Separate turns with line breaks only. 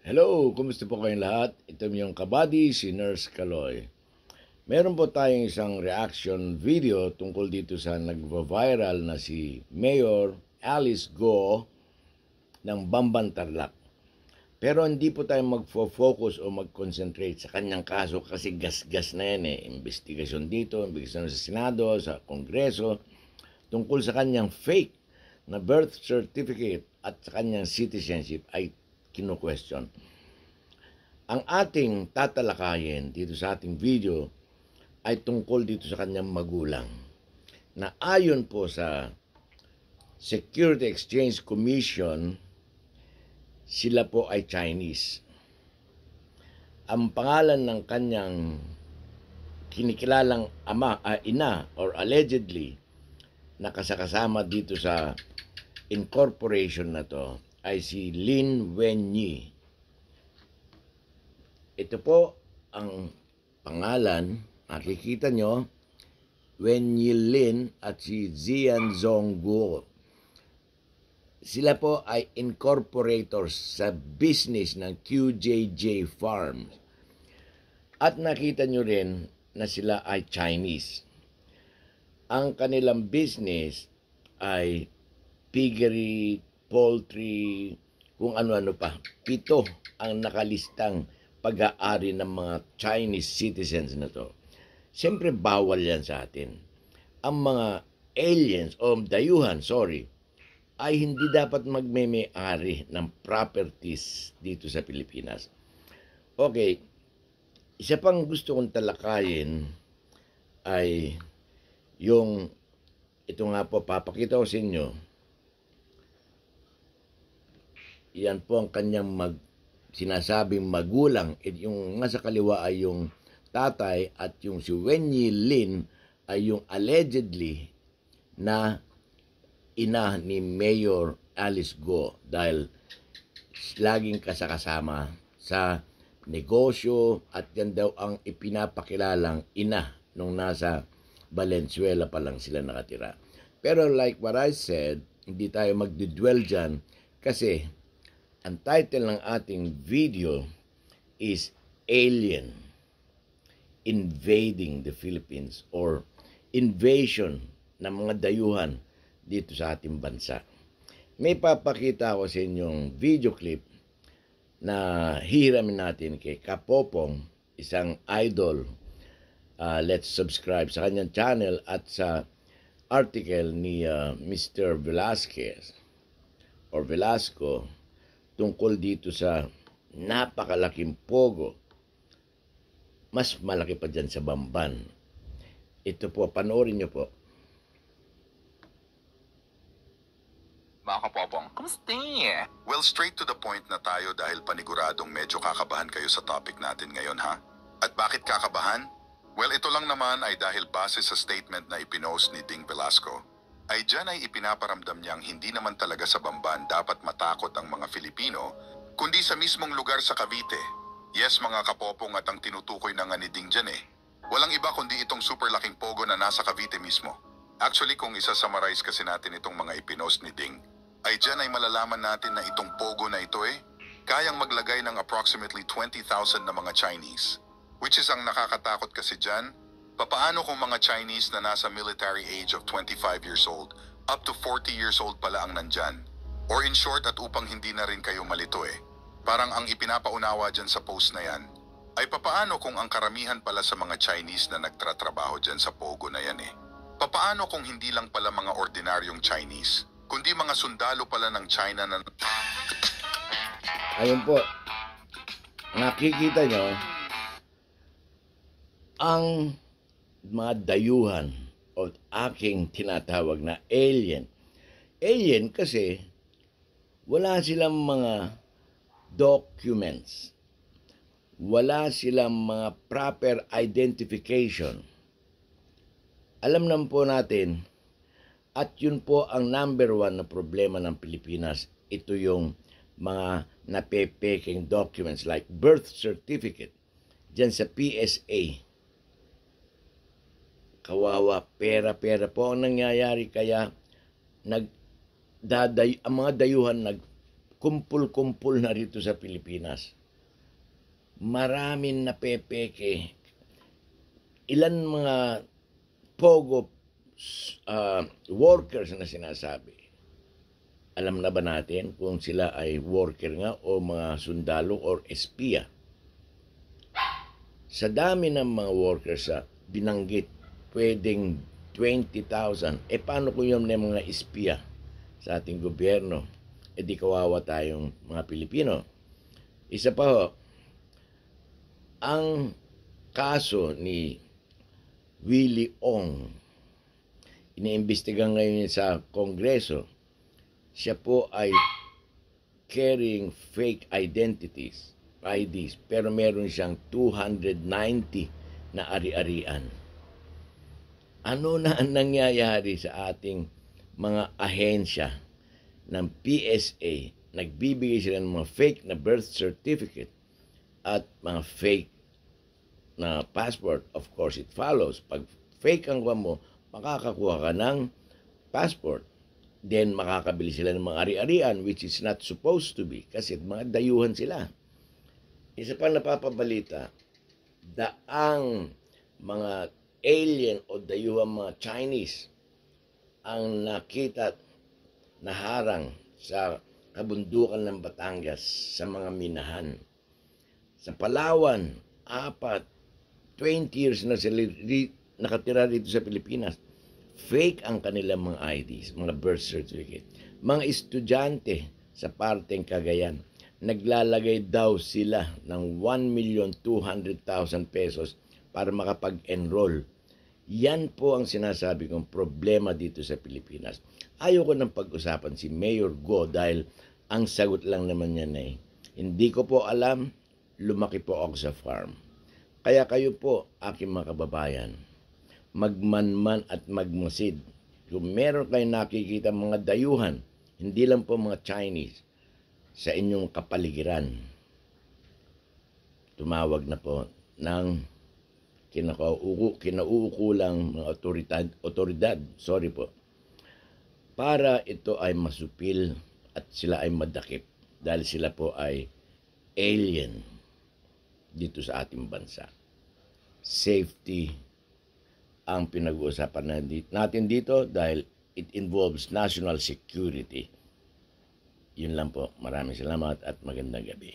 Hello, kumusta po kayong lahat? Ito yung kabady, si Nurse Kaloy. Meron po tayong isang reaction video tungkol dito sa nagva-viral na si Mayor Alice Go ng Bamban Tarlac. Pero hindi po tayo magfo-focus o mag-concentrate sa kanyang kaso kasi gas-gas na yan eh. Investigasyon dito, investigasyon sa Senado, sa Kongreso, tungkol sa kanyang fake na birth certificate at sa kanyang citizenship ay kino-question. Ang ating tatalakayin dito sa ating video ay tungkol dito sa kanyang magulang na ayon po sa Security Exchange Commission, sila po ay Chinese. Ang pangalan ng kanyang kinikilalang ina or allegedly nakasakasama dito sa incorporation na to ay si Lin Wenyi. Ito po ang pangalan, makikita nyo, Wenyi Lin at si Zian Zongguo. Sila po ay incorporators sa business ng QJJ Farms. At nakita nyo rin na sila ay Chinese. Ang kanilang business ay piggery, poultry, kung ano-ano pa. 7 ang nakalistang pag-aari ng mga Chinese citizens na to. Siyempre, bawal yan sa atin. Ang mga aliens, o dayuhan, ay hindi dapat magme-may-ari ng properties dito sa Pilipinas. Okay, isa pang gusto kong talakayin ay yung, ito nga po, papakita ko sa inyo. Yan po ang kanyang sinasabing magulang. Yung nasa kaliwa ay yung tatay at yung si Wenyi Lin ay yung allegedly na ina ni Mayor Alice Go dahil laging kasama sa negosyo at yan daw ang ipinapakilalang ina nung nasa Valenzuela pa lang sila nakatira. Pero like what I said, hindi tayo magdudwell dyan kasi ang title ng ating video is Alien Invading the Philippines or Invasion ng mga dayuhan dito sa ating bansa. May papakita ko sa inyong video clip na hihiramin natin kay Kapopong, isang idol. Let's subscribe sa kanyang channel at sa article ni Mr. Velasquez or Velasco tungkol dito sa napakalaking pogo. Mas malaki pa dyan sa Bamban. Ito po, panoorin nyo po.
Mga kapopong, kamusta?
Well, straight to the point na tayo dahil paniguradong medyo kakabahan kayo sa topic natin ngayon, ha? At bakit kakabahan? Well, ito lang naman ay dahil base sa statement na ipinost ni Ding Velasco, ay dyan ay ipinaparamdam niyang hindi naman talaga sa Bamban dapat matakot ang mga Filipino, kundi sa mismong lugar sa Cavite. Yes, mga kapopong, at ang tinutukoy na nga ni Ding dyan walang iba kundi itong super laking pogo na nasa Cavite mismo. Actually, kung isa-summarize kasi natin itong mga ipinost ni Ding, ay dyan ay malalaman natin na itong pogo na ito kayang maglagay ng approximately 20,000 na mga Chinese. Which is ang nakakatakot kasi dyan, papaano kung mga Chinese na nasa military age of 25 years old, up to 40 years old pala ang nandyan? Or in short, at upang hindi na rin kayo malito parang ang ipinapaunawa dyan sa post na yan, ay papaano kung ang karamihan pala sa mga Chinese na nagtratrabaho dyan sa pogo na yan Papaano kung hindi lang pala mga ordinaryong Chinese, kundi mga sundalo pala ng China na...
Ayun po, nakikita nyo, ang mga dayuhan o aking tinatawag na alien. Alien kasi wala silang mga documents. Wala silang mga proper identification. Alam naman po natin, at yun po ang number 1 na problema ng Pilipinas. Ito yung mga napepeking documents like birth certificate. Diyan sa PSA. Kawawa, pera-pera po ang nangyayari kaya ang mga dayuhan nagkumpul-kumpul na rito sa Pilipinas. maraming napepeke. Ilan mga pogo workers na sinasabi. Alam na ba natin kung sila ay worker nga o mga sundalo or espiya? Sa dami ng mga workers sa binanggit, pwedeng 20,000. Paano kung yung mga espiya sa ating gobyerno? Di kawawa tayong mga Pilipino. Isa pa ho, ang kaso ni Willie Ong, iniimbestiga ngayon sa Kongreso. Siya po ay carrying fake IDs, pero meron siyang 290 na ari-arian. Ano na ang nangyayari sa ating mga ahensya ng PSA? Nagbibigay sila ng mga fake na birth certificate at mga fake na passport. Of course, it follows. Pag fake ang mo, makakakuha ka ng passport. Then makakabili sila ng mga ari-arian, which is not supposed to be, kasi mga dayuhan sila. Isa pa napapabalita, daang mga alien o dayuhan mga Chinese ang nakita na harang sa kabundukan ng Batangas sa mga minahan. Sa Palawan, 20 years na sila nakatira dito sa Pilipinas. Fake ang kanilang mga IDs, mga birth certificate. Mga estudyante sa parteng Cagayan, naglalagay daw sila ng 1,200,000 pesos para makapag-enroll. Yan po ang sinasabi kong problema dito sa Pilipinas. Ayoko nang pag-usapan si Mayor Go dahil ang sagot lang naman yan ay, hindi ko po alam, lumaki po ako sa farm. Kaya kayo po, aking mga kababayan, magmanman at magmasid. Kung meron kayong nakikita mga dayuhan, hindi lang po mga Chinese, sa inyong kapaligiran, tumawag na po ng kinauukulang mga otoridad, para ito ay masupil at sila ay madakip dahil sila po ay alien dito sa ating bansa. Safety ang pinag-uusapan natin dito dahil it involves national security. Yun lang po. Maraming salamat at magandang gabi.